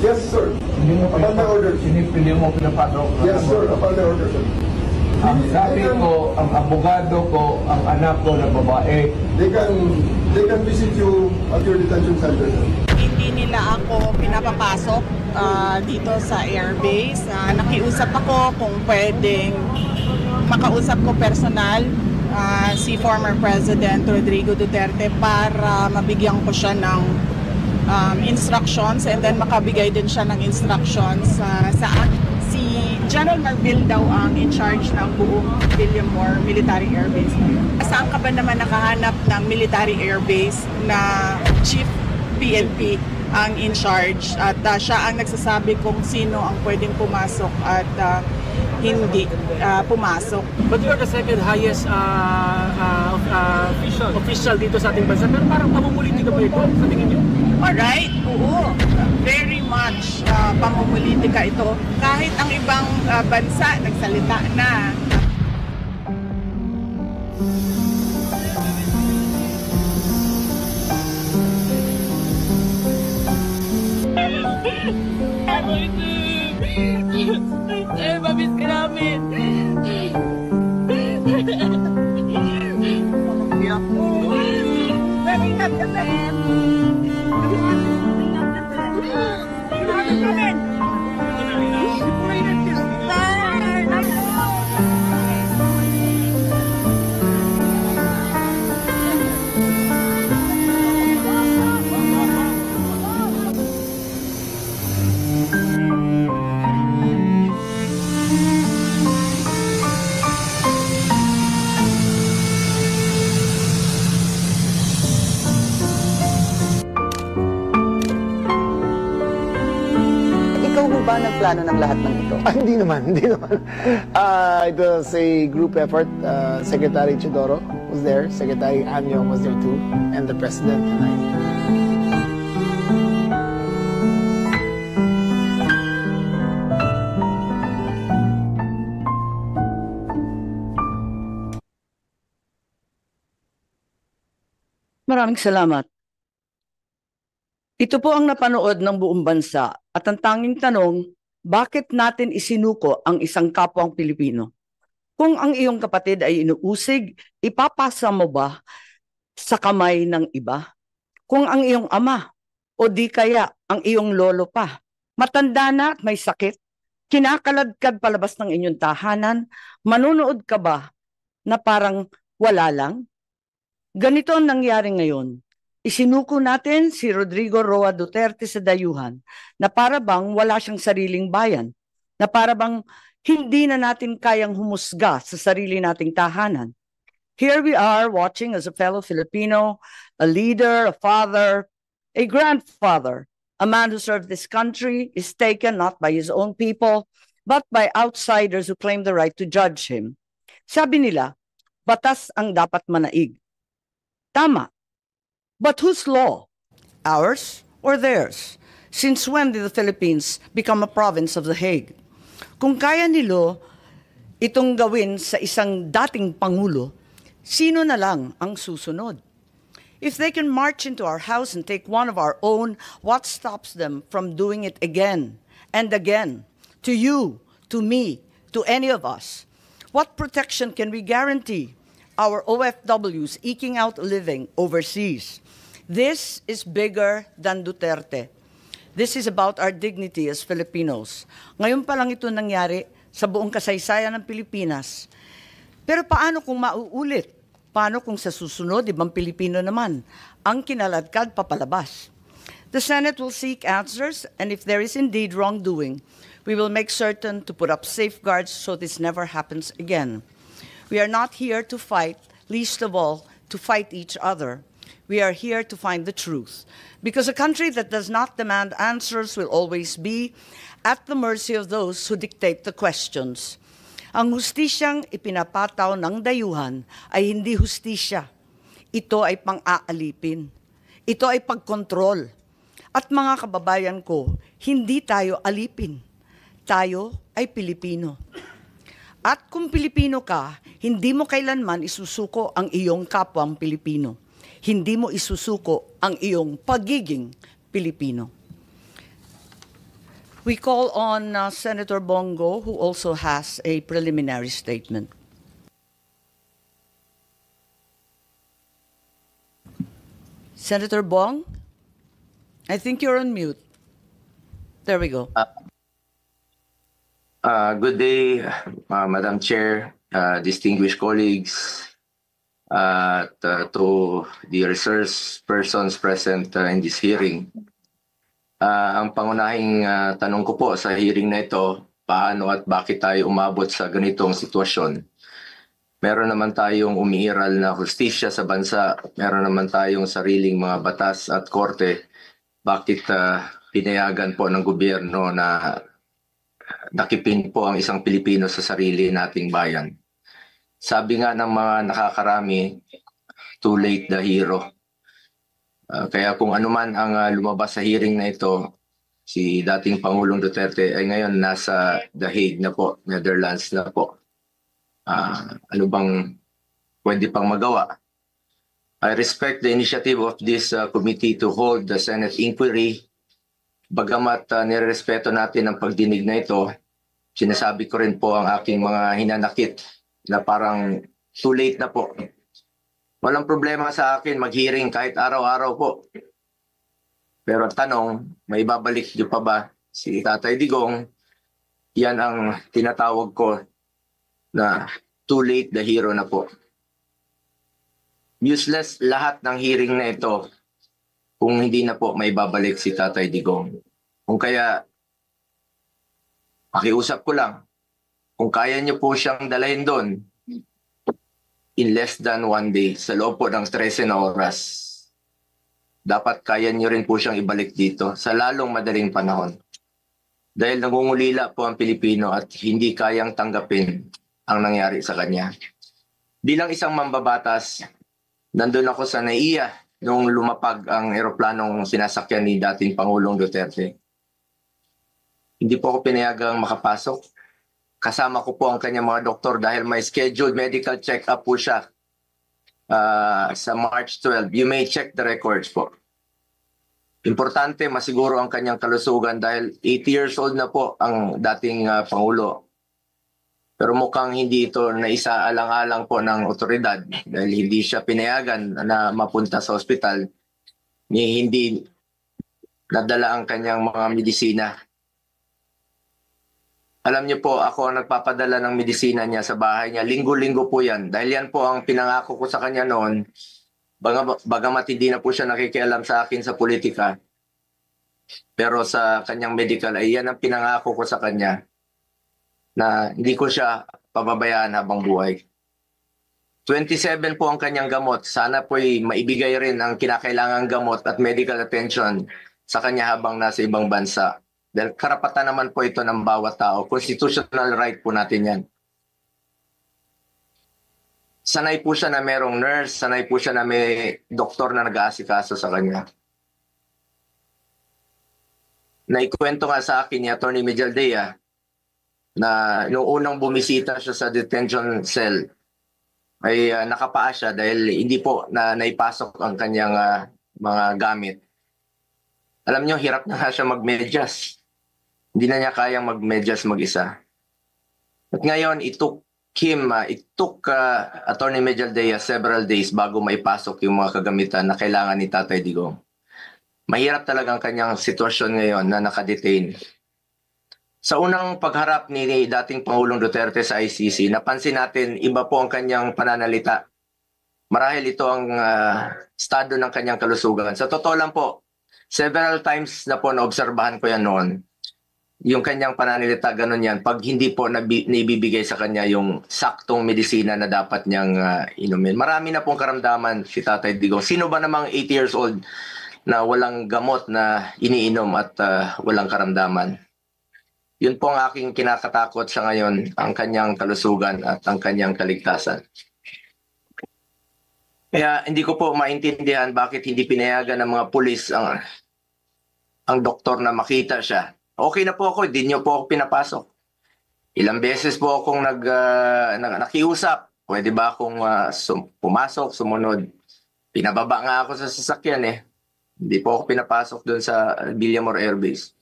Yes, sir. Upon my order. Hindi mo pinapasok. Yes, sir. Upon my order, sir. Ang sabi ko, ang abogado ko, ang anak ko na babae. They can visit you at your detention center, sir. Hindi nila ako pinapapasok dito sa airbase. Nakiusap ako kung pwedeng makausap ko personal si former President Rodrigo Duterte para mabigyan ko siya ng instructions, and then makabigay din siya ng instructions sa si General Marbil daw ang in charge ng buong Villamor Military Airbase. Saan ka ba naman nakahanap ng military airbase na Chief PNP ang in charge, at siya ang nagsasabi kung sino ang pwedeng pumasok at hindi pumasok. But you are the second highest official dito sa ating bansa, pero parang pamumulitin ka ba ito sa tingin niyo? Alright, oo. Very much pamumulitika ito. Kahit ang ibang bansa nagsalita na. Mamiss ka namin. Ba nagplano ng lahat ng ito? Hindi naman. It was a group effort. Secretary Chidoro was there, Secretary Anyong was there too, and the President and I. Maraming salamat. Ito po ang napanood ng buong bansa, at ang tanging tanong, bakit natin isinuko ang isang kapwang Pilipino? Kung ang iyong kapatid ay inuusig, ipapasa mo ba sa kamay ng iba? Kung ang iyong ama o di kaya ang iyong lolo pa, matanda na at may sakit, kinakaladkad palabas ng inyong tahanan, manunood ka ba na parang wala lang? Ganito ang nangyari ngayon. Isinuko natin si Rodrigo Roa Duterte sa dayuhan na para bang wala siyang sariling bayan, na para bang hindi na natin kayang humusga sa sarili nating tahanan. Here we are watching as a fellow Filipino, a leader, a father, a grandfather, a man who served this country is taken not by his own people, but by outsiders who claim the right to judge him. Sabi nila, batas ang dapat manaig. Tama. But whose law? Ours or theirs? Since when did the Philippines become a province of The Hague? Kung kaya nilo itong gawin sa isang dating pangulo, sino na lang ang susunod? If they can march into our house and take one of our own, what stops them from doing it again and again? To you, to me, to any of us. What protection can we guarantee our OFWs eking out a living overseas? This is bigger than Duterte. This is about our dignity as Filipinos. Ngayon pa lang ito nangyari sa buong kasaysayan ng Pilipinas. Pero paano kung mauulit? Paano kung sa susunod, ibang Pilipino naman ang kinaladkad papalabas? The Senate will seek answers, and if there is indeed wrongdoing, we will make certain to put up safeguards so this never happens again. We are not here to fight, least of all, to fight each other. We are here to find the truth, because a country that does not demand answers will always be at the mercy of those who dictate the questions. Ang hustisyang ipinapataw ng dayuhan ay hindi hustisya. Ito ay pang-aalipin. Ito ay pagkontrol. At mga kababayan ko, hindi tayo alipin. Tayo ay Pilipino. At kung Pilipino ka, hindi mo kailanman isusuko ang iyong kapwang Pilipino. Hindi mo isusuko ang iyong pagiging Pilipino. We call on Senator Bongo, who also has a preliminary statement. Senator Bong, I think you're on mute. There we go. Good day, Madam Chair, distinguished colleagues, to the resource persons present in this hearing. Ang pangunahing tanong ko po sa hearing na ito, paano at bakit tayo umabot sa ganitong sitwasyon? Meron naman tayong umiiral na hustisya sa bansa, meron naman tayong sariling mga batas at korte. Bakit pinayagan po ng gobyerno na nakipin po ang isang Pilipino sa sarili nating bayan? Sabi nga ng mga nakakarami, too late the hero. Kaya kung anuman ang lumabas sa hearing na ito, si dating Pangulong Duterte ay ngayon nasa The Hague na po, Netherlands na po. Ano bang pwede pang magawa? I respect the initiative of this committee to hold the Senate inquiry. Bagamat nirespeto natin ang pagdinig na ito, sinasabi ko rin po ang aking mga hinanakit na parang too late na po. Walang problema sa akin mag-hearing kahit araw-araw po. Pero tanong, may babalik niyo pa ba si Tatay Digong? Yan ang tinatawag ko na too late the hero na po. Useless lahat ng hearing na ito kung hindi na po may babalik si Tatay Digong. Kung kaya, pakiusap ko lang, kung kaya niyo po siyang dalhin doon, in less than 1 day, sa loob po ng 13 na oras, dapat kaya niyo rin po siyang ibalik dito sa lalong madaling panahon. Dahil nangungulila po ang Pilipino at hindi kayang tanggapin ang nangyari sa kanya. Bilang isang mambabatas, nandun ako sa NAIA nung lumapag ang eroplanong sinasakyan ni dating Pangulong Duterte. Hindi po ako pinayagang makapasok. Kasama ko po ang kanyang mga doktor dahil may scheduled medical check-up po siya sa March 12. You may check the records po. Importante masiguro ang kanyang kalusugan dahil 80 years old na po ang dating Pangulo. Pero mukhang hindi ito naisaalang-alang po ng otoridad dahil hindi siya pinayagan na mapunta sa ospital. Hindi nadala ang kanyang mga medisina. Alam niyo po, ako ang nagpapadala ng medisina niya sa bahay niya. Linggo-linggo po yan. Dahil yan po ang pinangako ko sa kanya noon. Bagamat hindi na po siya nakikialam sa akin sa politika. Pero sa kanyang medical, ay yan ang pinangako ko sa kanya. Na hindi ko siya pababayaan habang buhay. 27 po ang kanyang gamot. Sana po ay maibigay rin ang kinakailangang gamot at medical attention sa kanya habang nasa ibang bansa. Dahil karapatan naman po ito ng bawat tao. Constitutional right po natin yan. Sanay po siya na merong nurse, sanay po siya na may doktor na nag-aasikaso sa kanya. Naikwento nga sa akin ni Atty. Mejaldea na noong unang bumisita siya sa detention cell ay nakapaa siya dahil hindi po na naipasok ang kanyang mga gamit. Alam niyo, hirap na nga siya mag-medyas. Hindi na niya kayang mag-medyas mag-isa. At ngayon, it took Atty. Mejaldea several days bago maipasok yung mga kagamitan na kailangan ni Tatay Digong. Mahirap talagang kanyang sitwasyon ngayon na nakadetain. Sa unang pagharap ni dating Pangulong Duterte sa ICC, napansin natin iba po ang kanyang pananalita. Marahil ito ang estado ng kanyang kalusugan. Sa totoo lang po, several times na po naobserbahan ko yan noon. Yung kanyang pananalita, ganun yan. Pag hindi po naibibigay sa kanya yung saktong medisina na dapat niyang inumin. Marami na pong karamdaman si Tatay Digong. Sino ba namang 80 years old na walang gamot na iniinom at walang karamdaman? Yun po ang aking kinakatakot sa ngayon, ang kanyang kalusugan at ang kanyang kaligtasan. Kaya hindi ko po maintindihan bakit hindi pinayagan ng mga pulis ang doktor na makita siya. Okay na po ako, hindi niyo po ako pinapasok. Ilang beses po akong nakiusap. Pwede ba akong pumasok, sumunod? Pinababa nga ako sa sasakyan eh. Hindi po ako pinapasok doon sa Villamor Air Base.